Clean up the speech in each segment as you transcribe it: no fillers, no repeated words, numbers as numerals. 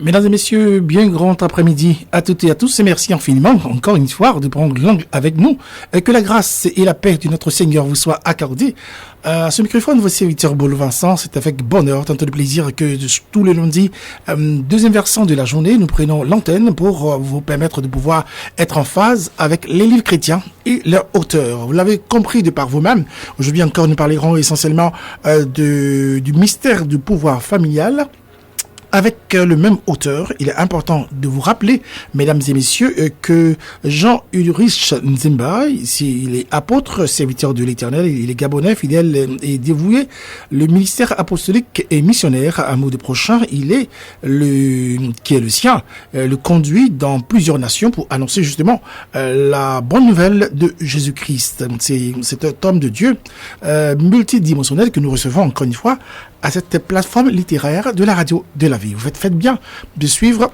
Mesdames et messieurs, bien grand après-midi à toutes et à tous et merci infiniment encore une fois de prendre langue avec nous. Que la grâce et la paix de notre Seigneur vous soient accordées. À ce microphone, vos serviteurs Bolo Vincent, c'est avec bonheur, tant de plaisir que tous les lundis, deuxième versant de la journée, nous prenons l'antenne pour vous permettre de pouvoir être en phase avec les livres chrétiens et leurs auteurs. Vous l'avez compris de par vous-même. Aujourd'hui encore, nous parlerons essentiellement du mystère du pouvoir familial. Avec le même auteur, il est important de vous rappeler, mesdames et messieurs, que Jean-Ulrich Nzimba, il est apôtre, serviteur de l'Éternel, il est gabonais, fidèle et dévoué. Le ministère apostolique et missionnaire, à mot de prochain, qui est le sien, le conduit dans plusieurs nations pour annoncer justement la bonne nouvelle de Jésus-Christ. C'est un homme de Dieu multidimensionnel que nous recevons encore une fois à cette plateforme littéraire de la radio de la vie. Vous faites bien de suivre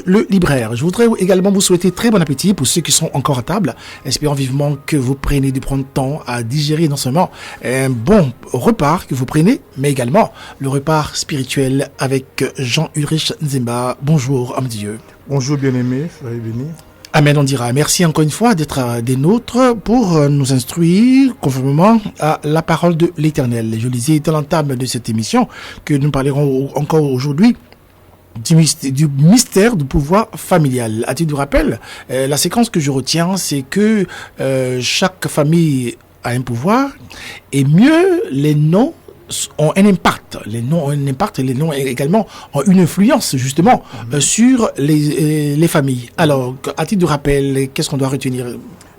le libraire. Je voudrais également vous souhaiter très bon appétit pour ceux qui sont encore à table. Espérons vivement que vous preniez de prendre temps à digérer non seulement un bon repas que vous prenez, mais également le repas spirituel avec Jean-Ulrich Nzimba. Bonjour, homme de Dieu. Bonjour bien-aimé, soyez bénis. Amen, on dira. Merci encore une fois d'être des nôtres pour nous instruire conformément à la parole de l'Éternel. Je lisais dans l'entame de cette émission que nous parlerons encore aujourd'hui du mystère du pouvoir familial. À titre de rappel, la séquence que je retiens, c'est que chaque famille a un pouvoir et mieux les noms ont un impact. Les noms ont un impact et les noms également ont une influence justement sur les familles. Alors, à titre de rappel, qu'est-ce qu'on doit retenir?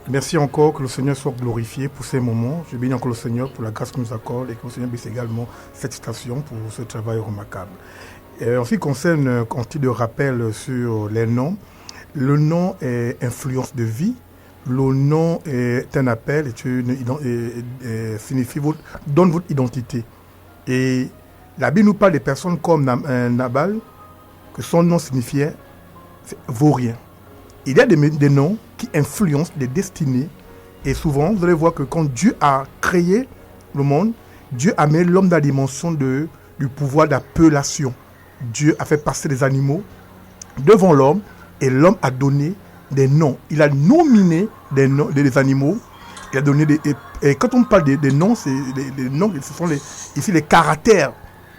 Merci encore, que le Seigneur soit glorifié pour ces moments. Je bénis encore le Seigneur pour la grâce qu'il nous accorde et que le Seigneur bénisse également cette station pour ce travail remarquable. En ce qui concerne, en titre de rappel sur les noms, le nom est influence de vie. Le nom est un appel et signifie donne votre identité. Et la Bible nous parle des personnes comme Nabal, que son nom signifiait vaut rien. Il y a des noms qui influencent des destinées. Et souvent, vous allez voir que quand Dieu a créé le monde, Dieu a mis l'homme dans la dimension du pouvoir d'appellation. Dieu a fait passer les animaux devant l'homme et l'homme a donné des noms. Il a nominé des animaux. Il a donné et quand on parle des noms, c'est les noms, ce sont ici les caractères,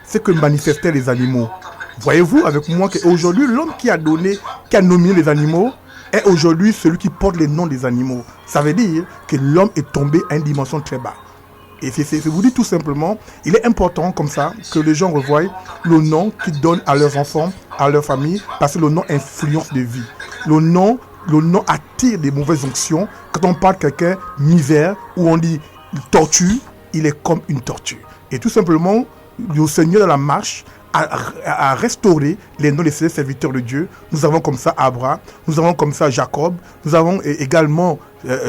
ce que manifestaient les animaux. Voyez-vous avec moi qu'aujourd'hui, l'homme qui a nominé les animaux est aujourd'hui celui qui porte les noms des animaux. Ça veut dire que l'homme est tombé à une dimension très basse. Et c'est vous dis tout simplement, il est important comme ça que les gens revoient le nom qu'ils donnent à leurs enfants, à leur famille, parce que le nom influence de vie. Le nom attire des mauvaises onctions. Quand on parle de quelqu'un misère ou on dit tortue, il est comme une tortue. Et tout simplement, le Seigneur dans la marche a restauré les noms des serviteurs de Dieu. Nous avons comme ça Abraham, nous avons comme ça Jacob, nous avons également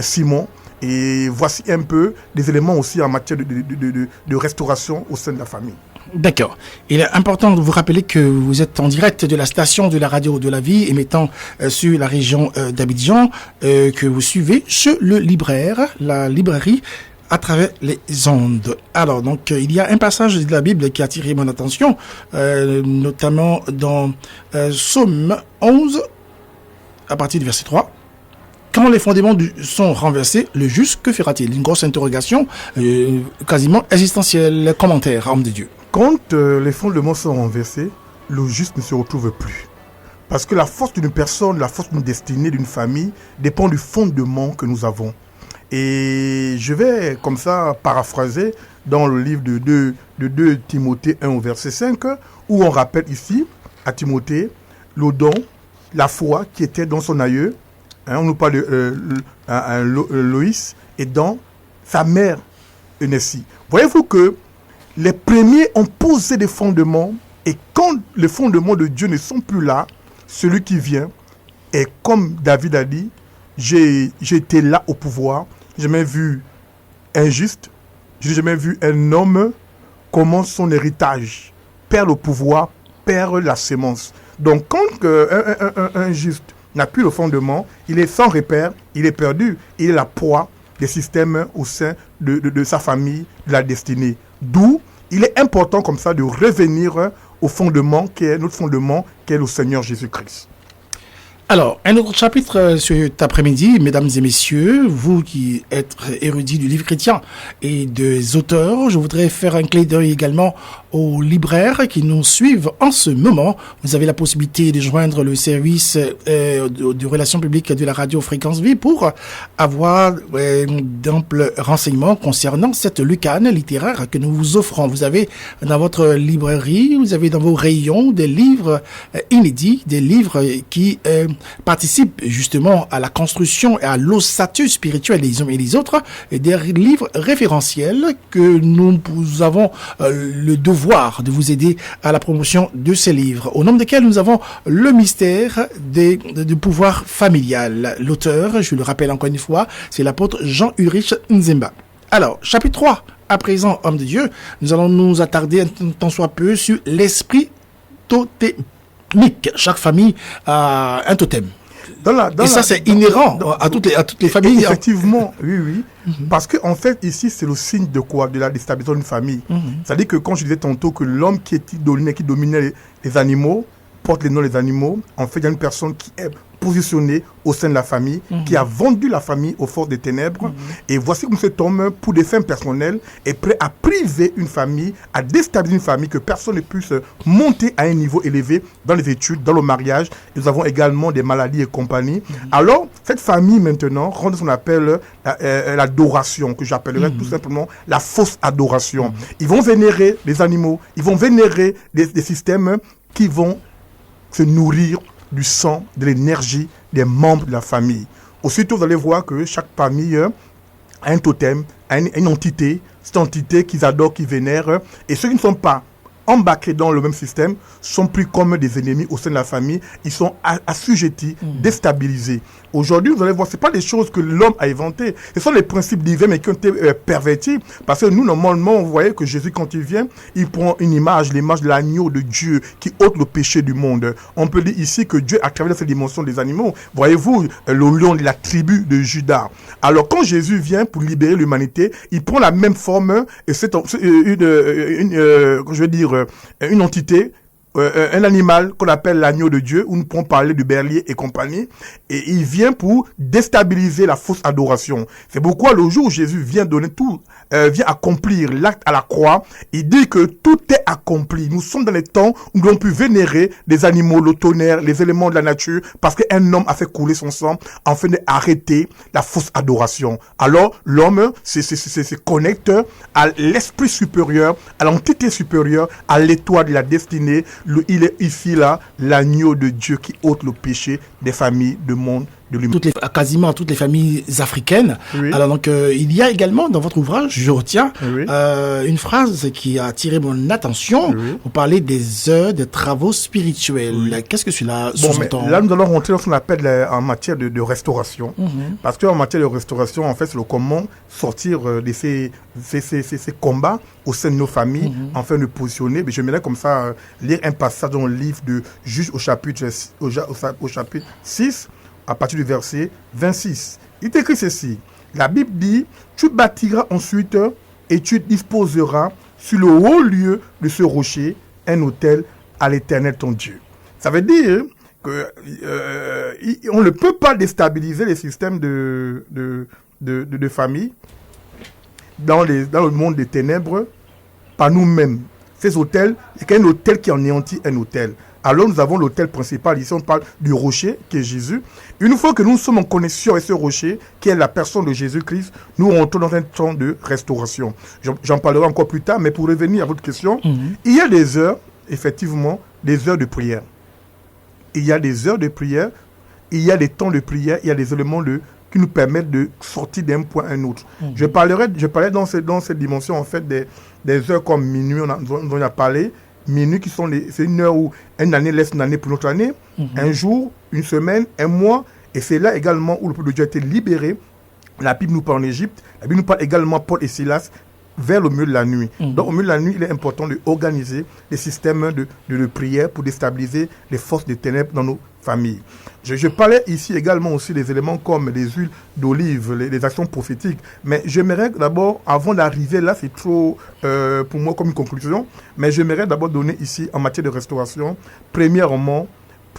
Simon. Et voici un peu des éléments aussi en matière de restauration au sein de la famille. D'accord. Il est important de vous rappeler que vous êtes en direct de la station de la radio de la vie émettant sur la région d'Abidjan, que vous suivez chez le libraire, la librairie à travers les ondes. Alors, donc, il y a un passage de la Bible qui a attiré mon attention, notamment dans Psaume 11, à partir du verset 3. Quand les fondements sont renversés, le juste, que fera-t-il? Une grosse interrogation, quasiment existentielle. Commentaire, homme de Dieu. Quand les fondements sont renversés, le juste ne se retrouve plus. Parce que la force d'une personne, la force d'une destinée, d'une famille, dépend du fondement que nous avons. Et je vais comme ça paraphraser dans le livre de 2 Timothée 1 au verset 5, où on rappelle ici à Timothée le don, la foi qui était dans son aïeux. On nous parle de Loïs et dans sa mère Eunice. Voyez-vous que les premiers ont posé des fondements et quand les fondements de Dieu ne sont plus là, celui qui vient, et comme David a dit, j'ai été là au pouvoir, j'ai jamais vu un juste, j'ai jamais vu un homme comment son héritage perd le pouvoir, perd la sémence. Donc quand un juste n'a plus le fondement, il est sans repère, il est perdu, il est la proie des systèmes au sein de sa famille, de la destinée. D'où il est important comme ça de revenir au fondement qui est notre fondement, qui est le Seigneur Jésus-Christ. Alors, un autre chapitre cet après-midi, mesdames et messieurs, vous qui êtes érudits du livre chrétien et des auteurs, je voudrais faire un clin d'œil également aux libraires qui nous suivent en ce moment. Vous avez la possibilité de joindre le service de relations publiques de la radio Fréquence Vie pour avoir d'amples renseignements concernant cette lucane littéraire que nous vous offrons. Vous avez dans votre librairie, vous avez dans vos rayons des livres inédits, des livres qui participent justement à la construction et à l'ossature spirituelle des hommes et des autres, et des livres référentiels que nous avons le devoir de vous aider à la promotion de ces livres, au nombre desquels nous avons le mystère du pouvoir familial. L'auteur, je le rappelle encore une fois, c'est l'apôtre Jean-Ulrich Nzemba. Alors, chapitre 3, à présent, homme de Dieu, nous allons nous attarder un tant soit peu sur l'esprit totémique. Chaque famille a un totem. C'est inhérent à toutes les familles. Effectivement, oui. Parce qu'en fait, ici, c'est le signe de quoi? De la déstabilisation d'une famille. C'est-à-dire que quand je disais tantôt que l'homme qui dominait les animaux, porte les noms des animaux, en fait, il y a une personne qui est positionnée au sein de la famille, qui a vendu la famille aux forces des ténèbres. Et voici comme cet homme, pour des fins personnelles, est prêt à priver une famille, à déstabiliser une famille, que personne ne puisse monter à un niveau élevé dans les études, dans le mariage. Nous avons également des maladies et compagnie. Alors, cette famille, maintenant, rend ce qu'on appelle l'adoration, que j'appellerais tout simplement la fausse adoration. Ils vont vénérer les animaux, ils vont vénérer des systèmes qui vont se nourrir du sang, de l'énergie des membres de la famille. Aussitôt, vous allez voir que chaque famille a un totem, a une entité, cette entité qu'ils adorent, qu'ils vénèrent. Et ceux qui ne sont pas embarqués dans le même système sont pris comme des ennemis au sein de la famille. Ils sont assujettis, déstabilisés. Aujourd'hui, vous allez voir, ce pas des choses que l'homme a inventées. Ce sont les principes divins, mais qui ont été pervertis. Parce que nous, normalement, vous voyez que Jésus, quand il vient, il prend une image, l'image de l'agneau de Dieu qui ôte le péché du monde. On peut dire ici que Dieu, à travers cette dimension des animaux, voyez-vous, le lion de la tribu de Juda. Alors, quand Jésus vient pour libérer l'humanité, il prend la même forme, et c'est une entité, un animal qu'on appelle l'agneau de Dieu, où nous pouvons parler du berlier et compagnie, et il vient pour déstabiliser la fausse adoration. C'est pourquoi le jour où Jésus vient donner tout, vient accomplir l'acte à la croix, il dit que tout est accompli. Nous sommes dans les temps où nous avons pu vénérer les animaux, le tonnerre, les éléments de la nature, parce qu'un homme a fait couler son sang afin d'arrêter la fausse adoration. Alors, l'homme se connecte à l'esprit supérieur, à l'entité supérieure, à l'étoile de la destinée. Il est ici, là, l'agneau de Dieu qui ôte le péché des familles, du monde, de l'humanité. Quasiment toutes les familles africaines. Oui. Alors donc, il y a également dans votre ouvrage, je retiens, une phrase qui a attiré mon attention. Vous parlez des heures de travaux spirituels. Qu'est-ce que cela sous-entend? Là, nous allons rentrer dans ce qu'on appelle en matière de restauration. Parce qu'en matière de restauration, en fait, c'est le comment sortir de ces combats au sein de nos familles, afin de positionner. Mais j'aimerais comme ça lire un passage dans le livre de Juges au chapitre 6, à partir du verset 26. Il est écrit ceci. La Bible dit, tu bâtiras ensuite et tu disposeras sur le haut lieu de ce rocher un autel à l'Éternel ton Dieu. Ça veut dire que on ne peut pas déstabiliser les systèmes de famille dans le monde des ténèbres par nous-mêmes. Ces autels, il y a un autel qui anéantit un autel. Alors nous avons l'autel principal, ici on parle du rocher qui est Jésus. Une fois que nous sommes en connexion avec ce rocher, qui est la personne de Jésus-Christ, nous rentrons dans un temps de restauration. J'en parlerai encore plus tard, mais pour revenir à votre question, il y a des heures, effectivement, des heures de prière. Il y a des heures de prière, il y a des temps de prière, il y a des éléments qui nous permettent de sortir d'un point à un autre. Je parlais dans cette dimension, en fait, des heures comme minuit, on en a parlé. Minuit c'est une heure où une année laisse une année pour une autre année, un jour, une semaine, un mois, et c'est là également où le peuple de Dieu a été libéré. La Bible nous parle en Égypte, la Bible nous parle également Paul et Silas vers le milieu de la nuit. Donc au milieu de la nuit, il est important d'organiser des systèmes de prière pour déstabiliser les forces des ténèbres dans nos familles. Je parlais ici également aussi des éléments comme les huiles d'olive, les actions prophétiques, mais j'aimerais d'abord, avant d'arriver là, c'est trop pour moi comme une conclusion, mais j'aimerais d'abord donner ici en matière de restauration, premièrement,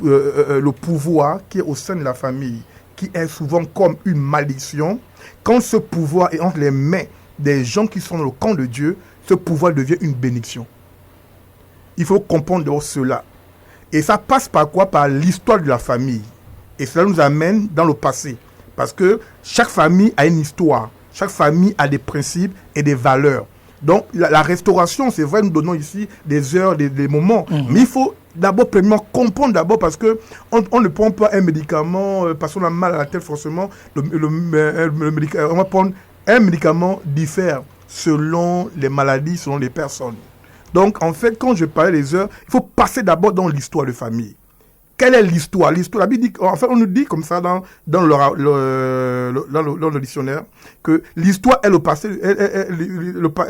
le pouvoir qui est au sein de la famille, qui est souvent comme une malédiction. Quand ce pouvoir est entre les mains des gens qui sont dans le camp de Dieu, ce pouvoir devient une bénédiction. Il faut comprendre cela. Et ça passe par quoi? Par l'histoire de la famille. Et cela nous amène dans le passé. Parce que chaque famille a une histoire. Chaque famille a des principes et des valeurs. Donc la restauration, c'est vrai, nous donnons ici des heures, des moments. Mais il faut d'abord, premièrement, comprendre d'abord, parce que on ne prend pas un médicament parce qu'on a mal à la tête forcément. Le médicament, on va prendre un médicament diffère selon les maladies, selon les personnes. Donc, en fait, quand je parlais des heures, il faut passer d'abord dans l'histoire de famille. Quelle est l'histoire? L'histoire, la Bible dit, en fait, on nous dit comme ça dans le dictionnaire que l'histoire est le passé,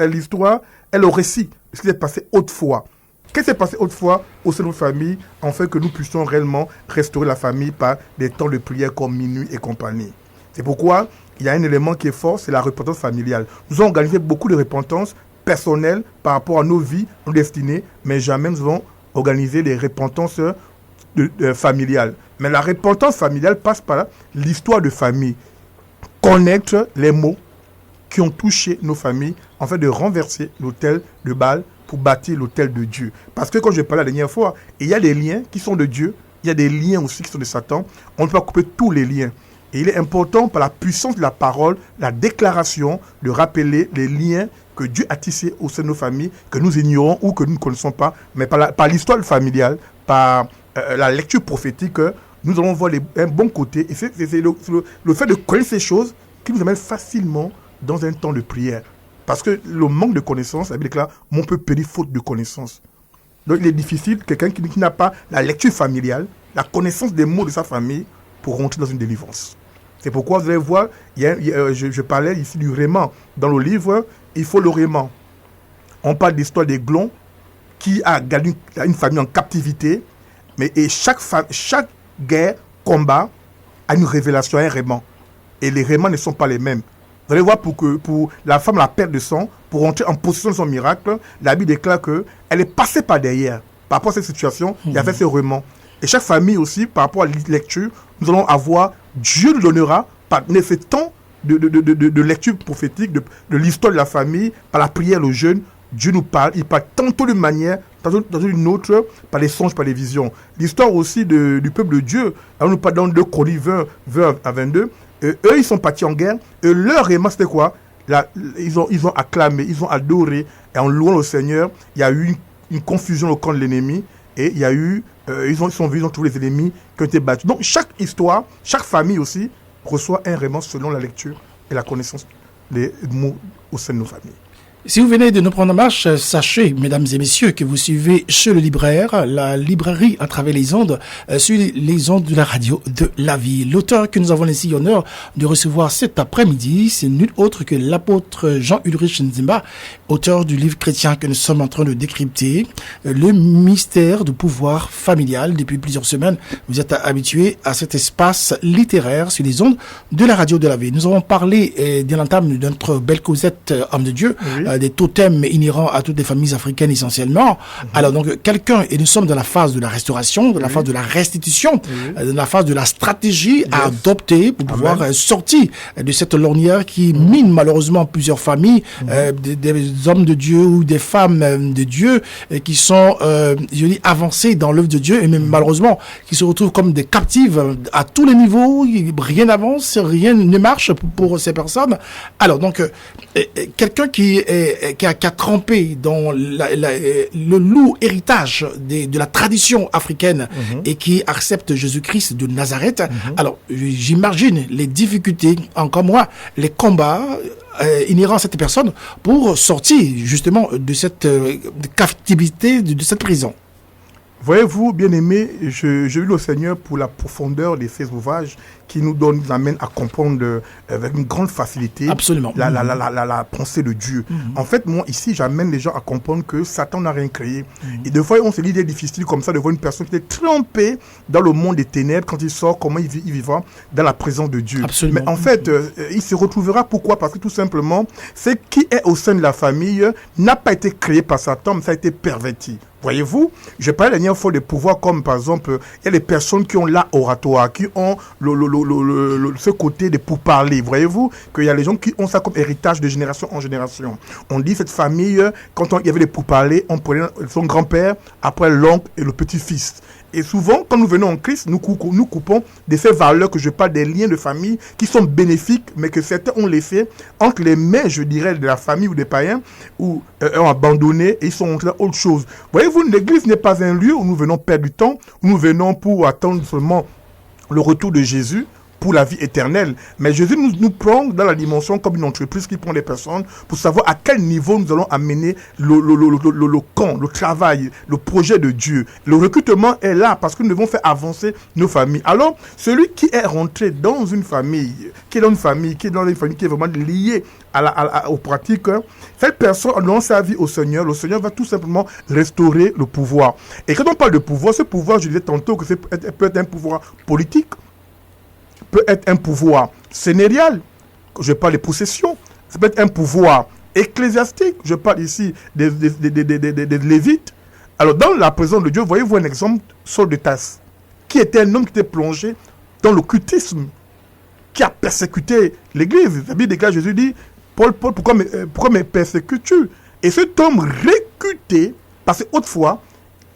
l'histoire est le récit de ce qui s'est passé autrefois. Qu'est-ce qui s'est passé autrefois au sein de nos familles, en fait que nous puissions réellement restaurer la famille par des temps de prière comme minuit et compagnie. C'est pourquoi il y a un élément qui est fort, c'est la repentance familiale. Nous avons organisé beaucoup de repentance personnelle par rapport à nos vies, nos destinées, mais jamais nous avons organisé des repentances familiales. Mais la repentance familiale passe par l'histoire de famille. Connaître les mots qui ont touché nos familles, en fait de renverser l'autel de Baal pour bâtir l'autel de Dieu. Parce que quand je parlais la dernière fois, il y a des liens qui sont de Dieu, il y a des liens aussi qui sont de Satan. On ne peut pas couper tous les liens. Et il est important, par la puissance de la parole, la déclaration, de rappeler les liens que Dieu a tissés au sein de nos familles, que nous ignorons ou que nous ne connaissons pas, mais par l'histoire familiale, par la lecture prophétique, nous allons voir un bon côté. Et c'est le fait de connaître ces choses qui nous amène facilement dans un temps de prière. Parce que le manque de connaissance, la Bible déclare, mon peuple périt faute de connaissance. Donc il est difficile, quelqu'un qui n'a pas la lecture familiale, la connaissance des mots de sa famille, pour rentrer dans une délivrance. C'est pourquoi vous allez voir, je parlais ici du rément. Dans le livre, il faut le rément. On parle d'histoire des Glons qui a gagné une famille en captivité, et chaque guerre, combat, a une révélation, un rément. Et les réments ne sont pas les mêmes. Vous allez voir, pour la femme, la perte de sang, pour rentrer en possession de son miracle, la Bible déclare qu'elle est passée par derrière. Par rapport à cette situation, il y avait ce rément. Et chaque famille aussi, par rapport à la lecture, nous allons avoir, Dieu nous donnera, par ce temps de lecture prophétique, de l'histoire de la famille, par la prière, le jeûne, Dieu nous parle, il parle tantôt d'une manière, tantôt dans une autre, par les songes, par les visions. L'histoire aussi du peuple de Dieu, on nous parle dans 2 Chroniques 20 à 22, eux, ils sont partis en guerre, et leur rément, c'était quoi? Ils ont acclamé, ils ont adoré, et en louant le Seigneur, il y a eu une confusion au camp de l'ennemi, et il y a eu, ils ont trouvé les ennemis qui ont été battus. Donc chaque histoire, chaque famille aussi, reçoit un rément selon la lecture et la connaissance des mots au sein de nos familles. Si vous venez de nous prendre en marche, sachez, mesdames et messieurs, que vous suivez Chez le Libraire, la librairie à travers les ondes, sur les ondes de la radio de la vie. L'auteur que nous avons ici l'honneur de recevoir cet après-midi, c'est nul autre que l'apôtre Jean-Ulrich Nzimba, auteur du livre chrétien que nous sommes en train de décrypter, le mystère du pouvoir familial. Depuis plusieurs semaines, vous êtes habitués à cet espace littéraire sur les ondes de la radio de la vie. Nous avons parlé dès l'entame de notre belle causette homme de Dieu, oui, des totems inhérents à toutes les familles africaines essentiellement. Alors donc quelqu'un, et nous sommes dans la phase de la restauration, de la phase de la restitution, dans la phase de la stratégie à adopter pour pouvoir sortir de cette lornière qui mine malheureusement plusieurs familles, des hommes de Dieu ou des femmes de Dieu qui sont je dis avancés dans l'œuvre de Dieu et même malheureusement qui se retrouvent comme des captives à tous les niveaux, rien n'avance, rien ne marche pour ces personnes. Alors donc quelqu'un qui a trempé dans le lourd héritage de la tradition africaine et qui accepte Jésus-Christ de Nazareth. Alors, j'imagine les difficultés, encore moi, les combats inhérents à cette personne pour sortir justement de cette captivité, de cette prison. Voyez-vous, bien-aimés, je loue le Seigneur pour la profondeur de ses ouvrages qui nous amène à comprendre avec une grande facilité Absolument. la pensée de Dieu. En fait, moi, ici, j'amène les gens à comprendre que Satan n'a rien créé. Et des fois, on se dit, il est difficile comme ça de voir une personne qui est trempée dans le monde des ténèbres. Quand il sort, comment il vivra dans la présence de Dieu. Absolument. Mais en fait, il se retrouvera. Pourquoi? Parce que tout simplement, c'est qui est au sein de la famille n'a pas été créé par Satan, mais ça a été perverti. Voyez-vous, je parlais la dernière fois des pouvoirs comme par exemple, il y a des personnes qui ont l'oratoire, qui ont ce côté de pourparler. Voyez-vous qu'il y a les gens qui ont ça comme héritage de génération en génération. On dit cette famille, quand il y avait des pourparlers, on prenait son grand-père, après l'oncle et le petit-fils. Et souvent, quand nous venons en Christ, nous coupons de ces valeurs que je parle, des liens de famille qui sont bénéfiques, mais que certains ont laissés entre les mains, je dirais, de la famille ou des païens, ou ont abandonné et ils sont entrés dans autre chose. Voyez-vous, l'église n'est pas un lieu où nous venons perdre du temps, où nous venons pour attendre seulement le retour de Jésus, pour la vie éternelle. Mais Jésus nous prend dans la dimension comme une entreprise qui prend des personnes pour savoir à quel niveau nous allons amener le camp, le travail, le projet de Dieu. Le recrutement est là parce que nous devons faire avancer nos familles. Alors, celui qui est rentré dans une famille, qui est dans une famille qui est vraiment liée aux pratiques, cette personne, en donnant sa vie au Seigneur, le Seigneur va tout simplement restaurer le pouvoir. Et quand on parle de pouvoir, ce pouvoir, je disais tantôt que peut être un pouvoir politique, peut être un pouvoir sénérial, je parle des possessions, ça peut être un pouvoir ecclésiastique, je parle ici des Lévites. Alors dans la présence de Dieu, voyez-vous un exemple, Saul de Tarse, qui était un homme qui était plongé dans l'occultisme, qui a persécuté l'église. La Bible déclare, Jésus dit, Paul, pourquoi me persécutes-tu? Et cet homme récuté, parce qu'autrefois,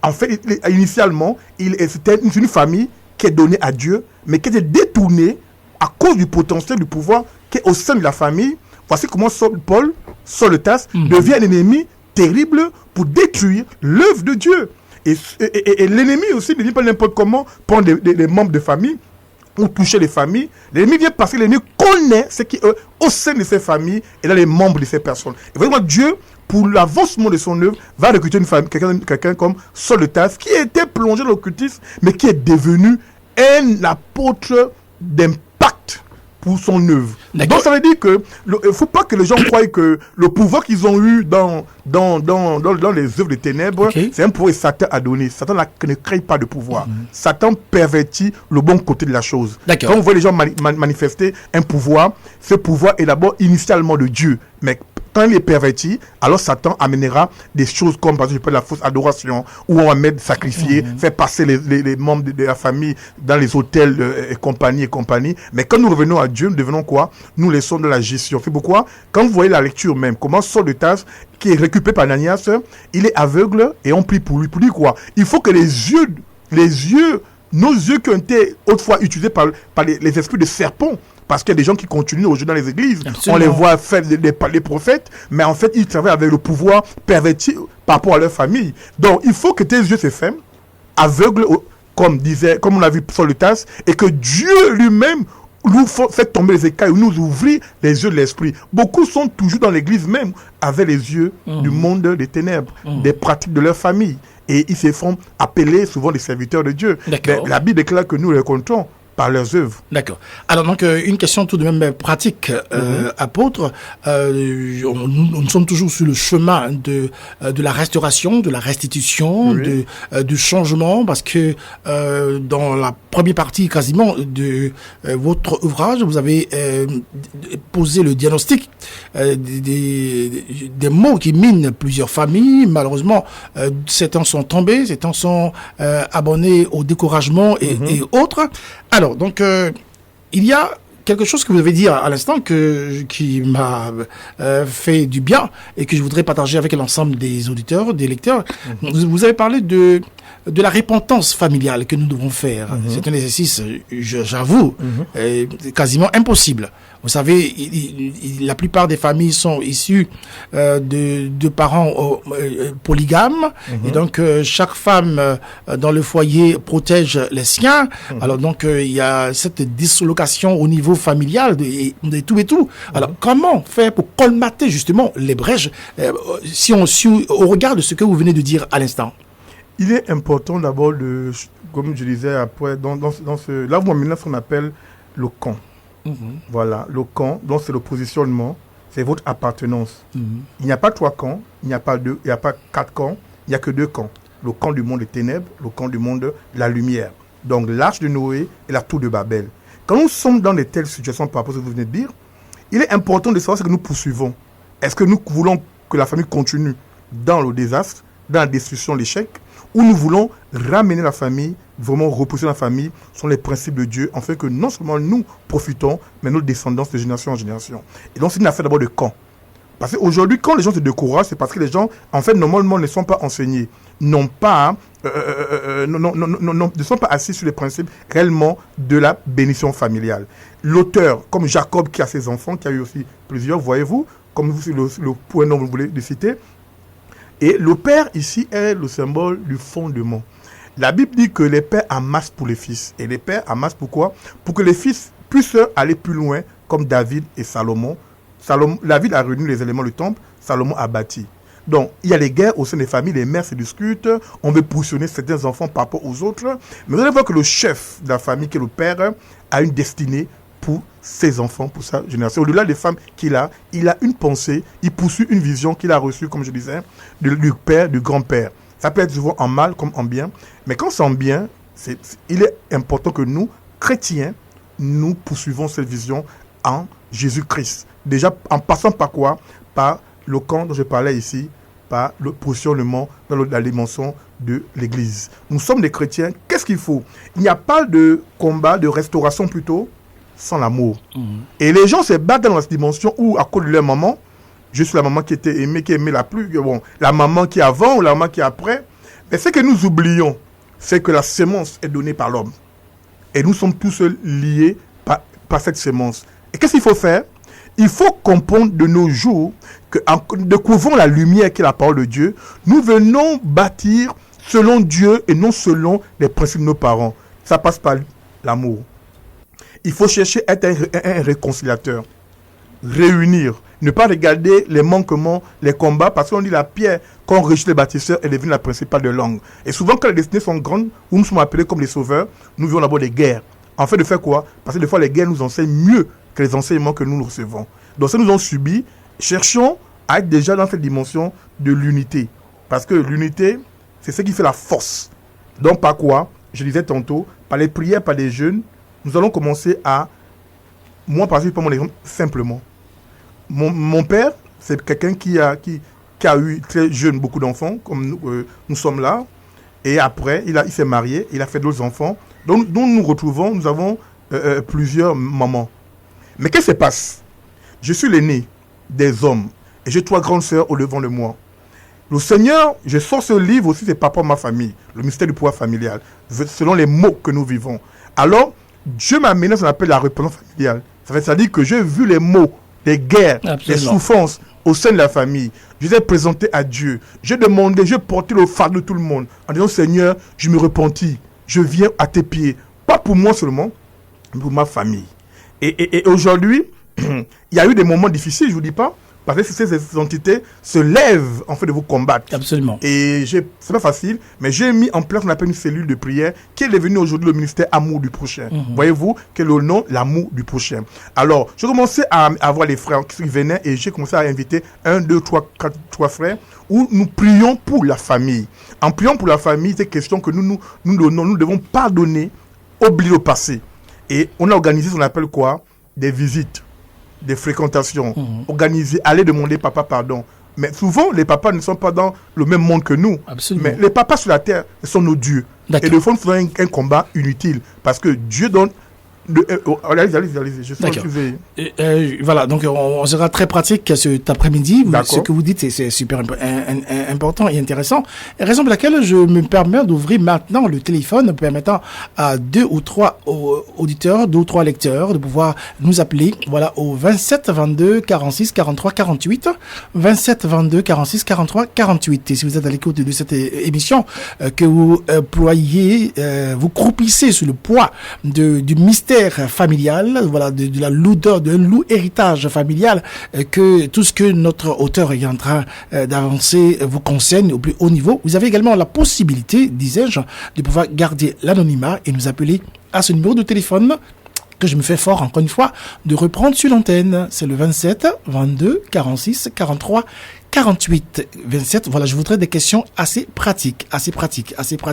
en fait, initialement, c'était une famille qui est donnée à Dieu, mais qui était détournée à cause du potentiel du pouvoir qui est au sein de la famille. Voici comment Saul de Tarse, devient un ennemi terrible pour détruire l'œuvre de Dieu. Et l'ennemi aussi ne vient pas n'importe comment prendre des membres de famille ou toucher les familles. L'ennemi vient parce que l'ennemi connaît ce qui est au sein de ces familles et dans les membres de ces personnes. Et vraiment, Dieu, pour l'avancement de son œuvre, va recruter une famille, quelqu'un comme Saul de Tarse, qui était plongé dans l'occultisme, mais qui est devenu un apôtre d'impact pour son œuvre. Donc ça veut dire que il ne faut pas que les gens croient que le pouvoir qu'ils ont eu dans les œuvres des ténèbres, c'est un pouvoir que Satan a donné. Satan ne crée pas de pouvoir. Satan pervertit le bon côté de la chose. Quand on voit les gens manifester un pouvoir, ce pouvoir est d'abord initialement de Dieu. Mais quand il est perverti, alors Satan amènera des choses comme par exemple la fausse adoration, où on va mettre sacrifier, faire passer les membres de la famille dans les hôtels et compagnie. Mais quand nous revenons à Dieu, nous devenons quoi? Nous laissons de la gestion. C'est pourquoi, quand vous voyez la lecture même, comment Saul de Tarse, qui est récupéré par Ananias, il est aveugle et on prie pour lui. Pour lui quoi? Il faut que nos yeux qui ont été autrefois utilisés par les esprits de serpents, parce qu'il y a des gens qui continuent aujourd'hui dans les églises. Absolument. On les voit faire les prophètes, mais en fait, ils travaillent avec le pouvoir perverti par rapport à leur famille. Donc, il faut que tes yeux se ferment, aveugles, comme on a vu Saul de Tarse, et que Dieu lui-même nous fait tomber les écailles, nous ouvrir les yeux de l'esprit. Beaucoup sont toujours dans l'église même, avec les yeux du monde des ténèbres, des pratiques de leur famille. Et ils se font appeler souvent les serviteurs de Dieu. Mais la Bible déclare que nous les rencontrons par leurs œuvres. D'accord. Alors donc une question tout de même pratique, apôtre. Nous sommes toujours sur le chemin de la restauration, de la restitution, du changement, parce que dans la première partie quasiment de votre ouvrage, vous avez posé le diagnostic des maux qui minent plusieurs familles. Malheureusement, certains sont tombés, certains sont abonnés au découragement et autres. Alors, donc, il y a quelque chose que vous avez dit à l'instant qui m'a fait du bien et que je voudrais partager avec l'ensemble des auditeurs, des lecteurs. Vous avez parlé de la repentance familiale que nous devons faire. C'est un exercice, j'avoue, quasiment impossible. Vous savez, la plupart des familles sont issues de parents polygames. Et donc, chaque femme dans le foyer protège les siens. Alors, donc, il y a cette dislocation au niveau familial de tout et tout. Alors, comment faire pour colmater justement les brèches au regard de ce que vous venez de dire à l'instant? Il est important d'abord comme je disais après, là vous m'amenez ce qu'on appelle le camp. Voilà, le camp, donc c'est le positionnement, c'est votre appartenance. Il n'y a pas 3 camps, il n'y a pas 2, il n'y a pas 4 camps, il n'y a que 2 camps. Le camp du monde des ténèbres, le camp du monde de la lumière. Donc l'arche de Noé et la tour de Babel. Quand nous sommes dans de telles situations par rapport à ce que vous venez de dire, il est important de savoir ce que nous poursuivons. Est-ce que nous voulons que la famille continue dans le désastre, dans la destruction, l'échec, ou nous voulons ramener la famille, vraiment repousser la famille sur les principes de Dieu, afin que non seulement nous profitons, mais nos descendants de génération en génération. Et donc c'est une affaire d'abord de camp. Parce qu'aujourd'hui, quand les gens se découragent, c'est parce que les gens, en fait, normalement, ne sont pas enseignés, ne sont pas assis sur les principes réellement de la bénédiction familiale. L'auteur, comme Jacob qui a ses enfants, qui a eu aussi plusieurs, voyez-vous, comme le point dont vous voulez le citer. Et le père ici est le symbole du fondement. La Bible dit que les pères amassent pour les fils. Et les pères amassent pourquoi ? Pour que les fils puissent aller plus loin, comme David et Salomon. David a réuni les éléments du temple, Salomon a bâti. Donc, il y a les guerres au sein des familles, les mères se discutent, on veut positionner certains enfants par rapport aux autres. Mais vous allez voir que le chef de la famille, qui est le père, a une destinée pour ses enfants, pour sa génération. Au-delà des femmes qu'il a, il a une pensée, il poursuit une vision qu'il a reçue, comme je disais, du père, du grand-père. Ça peut être souvent en mal comme en bien, mais quand c'est en bien, il est important que nous, chrétiens, nous poursuivons cette vision en Jésus-Christ. Déjà, en passant par quoi ? Par le camp dont je parlais ici, par le positionnement dans la dimension de l'Église. Nous sommes des chrétiens. Qu'est-ce qu'il faut ? Il n'y a pas de combat, de restauration plutôt, sans l'amour. Et les gens se battent dans cette dimension où, à cause de leur maman, juste la maman qui était aimée, qui aimait la plus, bon, la maman qui est avant ou la maman qui est après. Mais ce que nous oublions, c'est que la sémence est donnée par l'homme. Et nous sommes tous liés par cette sémence. Et qu'est-ce qu'il faut faire ? Il faut comprendre de nos jours qu'en découvrant la lumière qui est la parole de Dieu, nous venons bâtir selon Dieu et non selon les principes de nos parents. Ça passe par l'amour. Il faut chercher à être un réconciliateur. Réunir. Ne pas regarder les manquements, les combats, parce qu'on dit la pierre qu'on rejette les bâtisseurs est devenue la principale de langue. Et souvent, quand les destinées sont grandes, où nous sommes appelés comme les sauveurs, nous vivons d'abord des guerres. En fait, de faire quoi ? Parce que des fois, les guerres nous enseignent mieux que les enseignements que nous recevons. Donc, ça nous ont subi. Cherchons à être déjà dans cette dimension de l'unité. Parce que l'unité, c'est ce qui fait la force. Donc, par quoi ? Je disais tantôt, par les prières, par les jeûnes, nous allons commencer à... Moi, par exemple, je prends mon exemple simplement. Mon père, c'est quelqu'un qui a eu très jeune beaucoup d'enfants, comme nous sommes là. Et après, il s'est marié, il a fait d'autres enfants. Donc, nous nous retrouvons, nous avons plusieurs mamans. Mais qu'est-ce qui se passe ? Je suis l'aîné des hommes et j'ai 3 grandes sœurs au devant de moi. Le Seigneur, je sors ce livre aussi, c'est par rapport à ma famille, le mystère du pouvoir familial, selon les mots que nous vivons. Alors, Dieu m'a amené à ce qu'on appelle la repentance familiale. C'est-à-dire que j'ai vu les maux, les guerres, les souffrances au sein de la famille. Je les ai présentés à Dieu. J'ai demandé, j'ai porté le fardeau de tout le monde en disant, Seigneur, je me repentis, je viens à tes pieds. Pas pour moi seulement, mais pour ma famille. Et aujourd'hui, il y a eu des moments difficiles, je ne vous dis pas, parce que ces entités se lèvent en fait de vous combattre. Absolument. Et c'est pas facile, mais j'ai mis en place ce qu'on appelle une cellule de prière qui est devenue aujourd'hui le ministère Amour du prochain. Voyez-vous, quel est le nom ? L'amour du prochain. Alors, j'ai commencé à avoir les frères qui venaient et j'ai commencé à inviter 1, 2, 3, 4, 3 frères où nous prions pour la famille. En priant pour la famille, c'est question que nous devons pardonner, oublier le passé. Et on a organisé ce qu'on appelle quoi ? Des visites, des fréquentations, organiser, aller demander papa pardon. Mais souvent, les papas ne sont pas dans le même monde que nous. Absolument. Mais les papas sur la terre sont nos dieux. D'accord. Et de fond, nous faisons un combat inutile. Parce que Dieu donne... Allez-y, je sais D'accord. que Voilà, donc on sera très pratique cet après-midi. D'accord. Ce que vous dites, c'est super important et intéressant. Et raison pour laquelle je me permets d'ouvrir maintenant le téléphone, permettant à 2 ou 3 auditeurs, 2 ou 3 lecteurs de pouvoir nous appeler, voilà, au 27 22 46 43 48, 27 22 46 43 48. Et si vous êtes à l'écoute de cette émission, que vous ployez, vous croupissez sous le poids du mystère mystère familial, voilà, de la lourdeur, d'un lourd héritage familial, que tout ce que notre auteur est en train d'avancer vous concerne au plus haut niveau. Vous avez également la possibilité, disais-je, de pouvoir garder l'anonymat et nous appeler à ce numéro de téléphone que je me fais fort, encore une fois, de reprendre sur l'antenne. C'est le 27 22 46 43 48 27. Voilà, je voudrais des questions assez pratiques,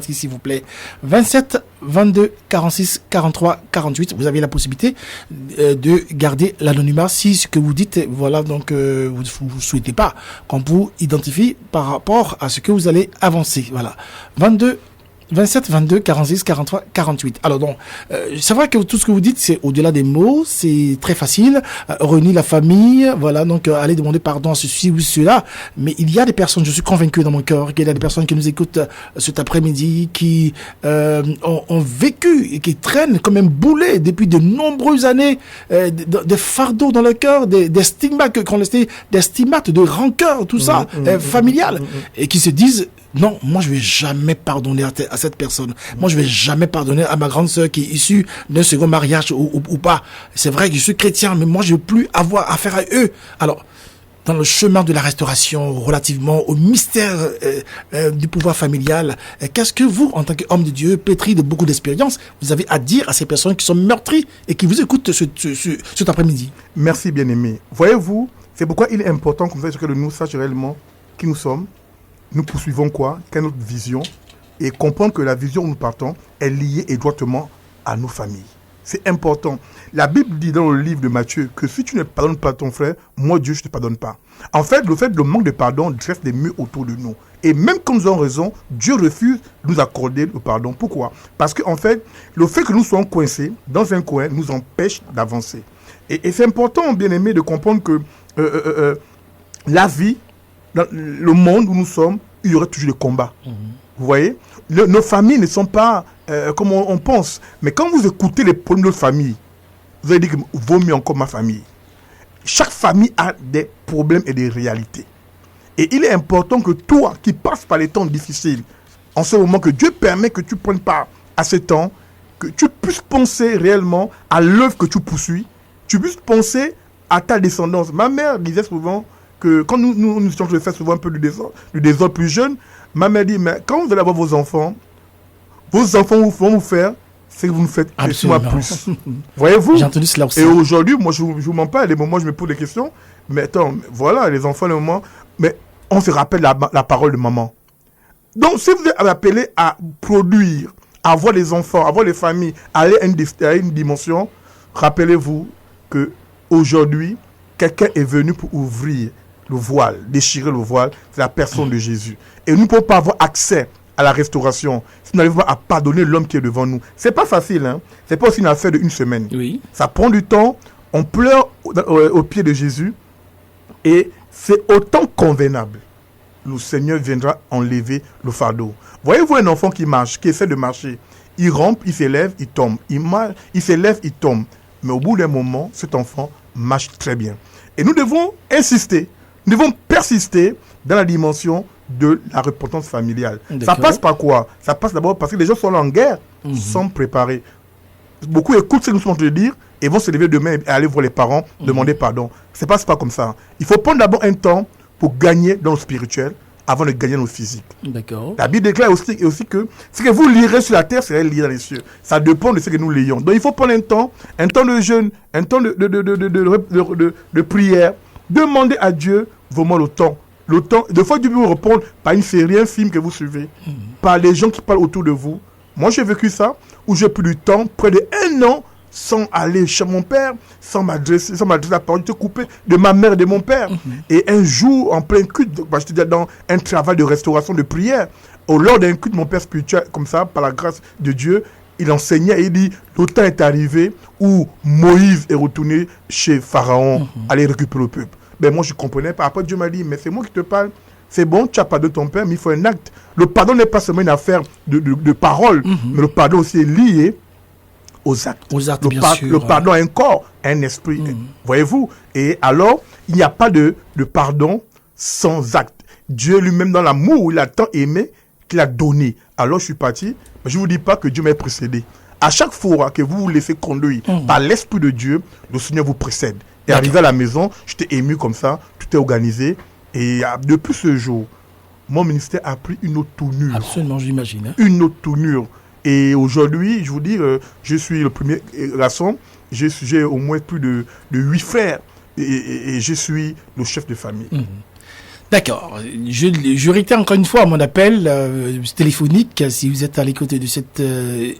s'il vous plaît. 27 22 46 43 48. Vous avez la possibilité de garder l'anonymat si ce que vous dites, voilà, donc vous souhaitez pas qu'on vous identifie par rapport à ce que vous allez avancer. Voilà, 27 22 46 43 48. Alors donc, c'est vrai que tout ce que vous dites, c'est au-delà des mots, c'est très facile. Réunir la famille, voilà, donc aller demander pardon à ceci ou cela. Mais il y a des personnes, je suis convaincu dans mon cœur, qu'il y a des personnes qui nous écoutent cet après-midi, qui ont vécu et qui traînent comme un boulet depuis de nombreuses années, des fardeaux dans le cœur, des stigmates, des stigmates de rancœur, tout ça, familial, et qui se disent, non, moi je vais jamais pardonner à cette personne. Moi je vais jamais pardonner à ma grande sœur qui est issue d'un second mariage ou pas. C'est vrai que je suis chrétien, mais moi je veux plus avoir affaire à eux. Alors, dans le chemin de la restauration, relativement au mystère du pouvoir familial, qu'est-ce que vous, en tant qu'homme de Dieu, pétri de beaucoup d'expérience, vous avez à dire à ces personnes qui sont meurtries et qui vous écoutent cet après-midi? Merci, bien-aimé. Voyez-vous, c'est pourquoi il est important que nous sachions réellement qui nous sommes. Nous poursuivons quoi? Quelle est notre vision? Et comprendre que la vision où nous partons est liée étroitement à nos familles. C'est important. La Bible dit dans le livre de Matthieu que si tu ne pardonnes pas ton frère, moi Dieu, je ne te pardonne pas. En fait, le manque de pardon dresse des murs autour de nous. Et même quand nous avons raison, Dieu refuse de nous accorder le pardon. Pourquoi? Parce qu'en fait, le fait que nous soyons coincés dans un coin nous empêche d'avancer. Et c'est important, bien aimé, de comprendre que la vie, dans le monde où nous sommes, il y aurait toujours des combats. Vous voyez, nos familles ne sont pas comme on pense. Mais quand vous écoutez les problèmes de notre famille, vous allez dire que vaut mieux encore ma famille. Chaque famille a des problèmes et des réalités. Et il est important que toi, qui passes par les temps difficiles, en ce moment que Dieu permet que tu prennes part à ces temps, que tu puisses penser réellement à l'œuvre que tu poursuis, tu puisses penser à ta descendance. Ma mère disait souvent que quand nous faire souvent un peu du désordre plus jeune, ma mère dit, mais quand vous allez avoir vos enfants vont vous faire ce que vous nous faites moi plus. Voyez-vous? J'ai entendu cela aussi. Et aujourd'hui, moi, je ne vous mens pas, à des moments, je me pose des questions, mais attends, voilà, les enfants, les moments, mais on se rappelle la parole de maman. Donc, si vous êtes appelé à produire, à avoir les enfants, à avoir les familles, à aller à une dimension, rappelez-vous que aujourd'hui, quelqu'un est venu pour ouvrir le voile, déchirer le voile, c'est la personne de Jésus. Et nous ne pouvons pas avoir accès à la restauration si nous n'arrivons pas à pardonner l'homme qui est devant nous. C'est pas facile, hein. C'est pas aussi une affaire d'une semaine. Oui. Ça prend du temps. On pleure au pied de Jésus et c'est autant convenable. Le Seigneur viendra enlever le fardeau. Voyez-vous un enfant qui marche, qui essaie de marcher, il rampe, il s'élève, il tombe. Il marche, il s'élève, il tombe. Mais au bout d'un moment, cet enfant marche très bien. Et nous devons insister, nous devons persister dans la dimension de la repentance familiale. D'accord. Ça passe par quoi? Ça passe d'abord parce que les gens sont là en guerre, sans préparer. Beaucoup écoutent ce que nous sommes en train de dire et vont se lever demain et aller voir les parents, demander pardon. Ça passe pas comme ça. Il faut prendre d'abord un temps pour gagner dans le spirituel avant de gagner dans le physique. D'accord. La Bible déclare aussi que ce que vous lirez sur la terre serait lié dans les cieux. Ça dépend de ce que nous lions. Donc il faut prendre un temps de jeûne, un temps de prière. Demandez à Dieu vraiment le temps. Le temps, des fois, Dieu peut vous répondre par une série, un film que vous suivez, par les gens qui parlent autour de vous. Moi, j'ai vécu ça, où j'ai pris du temps, près de 1 an, sans aller chez mon père, sans m'adresser à la parole, j'étais coupé de ma mère et de mon père. Et un jour, en plein culte, j'étais dans un travail de restauration, de prière. Lors d'un culte, mon père spirituel, comme ça, par la grâce de Dieu, il enseignait et il dit, le temps est arrivé où Moïse est retourné chez Pharaon, aller récupérer le peuple. Ben moi, je ne comprenais pas. Après, Dieu m'a dit, mais c'est moi qui te parle. C'est bon, tu as pardonné ton père, mais il faut un acte. Le pardon n'est pas seulement une affaire de parole, mais le pardon aussi est lié aux actes. Le pardon a un corps, un esprit. Voyez-vous? Et alors, il n'y a pas de pardon sans acte. Dieu lui-même, dans l'amour, il a tant aimé qu'il a donné. Alors, je suis parti. Mais je ne vous dis pas que Dieu m'a précédé. à chaque fois que vous vous laissez conduire par l'Esprit de Dieu, le Seigneur vous précède. Et arrivé à la maison, j'étais ému comme ça, tout est organisé. Et depuis ce jour, mon ministère a pris une autre tournure. Absolument, j'imagine. Hein? Une autre tournure. Et aujourd'hui, je vous dis, je suis le premier garçon. J'ai au moins plus de 8 frères. Et je suis le chef de famille. D'accord. Je réitère encore une fois mon appel téléphonique si vous êtes à l'écoute de cette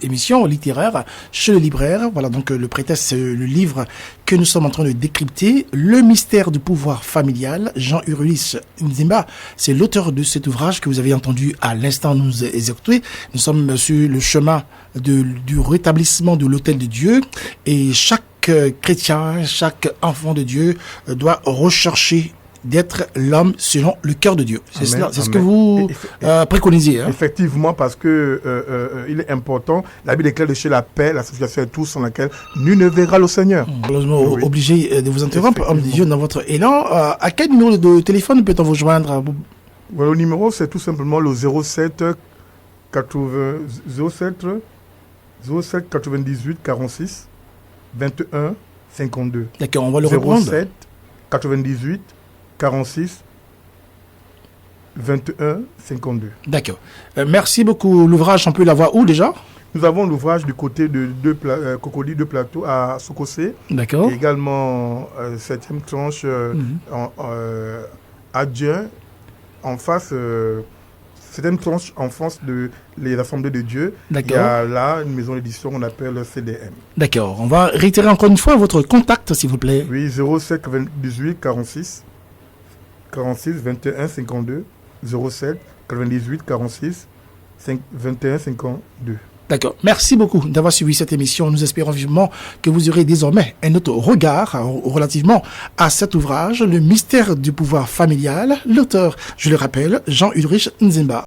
émission littéraire chez le libraire. Voilà donc le prétexte, le livre que nous sommes en train de décrypter, Le mystère du pouvoir familial, Jean-Urulis Nzimba. C'est l'auteur de cet ouvrage que vous avez entendu à l'instant nous exécuter. Nous sommes sur le chemin du rétablissement de l'autel de Dieu et chaque chrétien, chaque enfant de Dieu doit rechercher d'être l'homme selon le cœur de Dieu. C'est ce que vous préconisez. Hein? Effectivement, parce que il est important. La Bible déclare de chez la paix, l'association est tous sans laquelle nul ne verra le Seigneur. Malheureusement, obligé de vous interrompre, homme de Dieu, dans votre élan. À quel numéro de téléphone peut-on vous joindre? Le numéro, c'est tout simplement le 07 98 46 21 52. D'accord, on va le reprendre. 07 98 46 21 52. D'accord. Merci beaucoup. L'ouvrage, on peut l'avoir où déjà? Nous avons l'ouvrage du côté de Cocody de Plateau à Sokosé. D'accord. Et également 7e tranche à Dieu, en face, 7e tranche en face de l'Assemblée de Dieu. D'accord. Il y a là une maison d'édition qu'on appelle CDM. D'accord. On va réitérer encore une fois votre contact, s'il vous plaît. Oui, 07 98 46 21 52 07 98 46 21 52. D'accord. Merci beaucoup d'avoir suivi cette émission. Nous espérons vivement que vous aurez désormais un autre regard relativement à cet ouvrage, Le mystère du pouvoir familial. L'auteur, je le rappelle, Jean-Urulis Nzimba.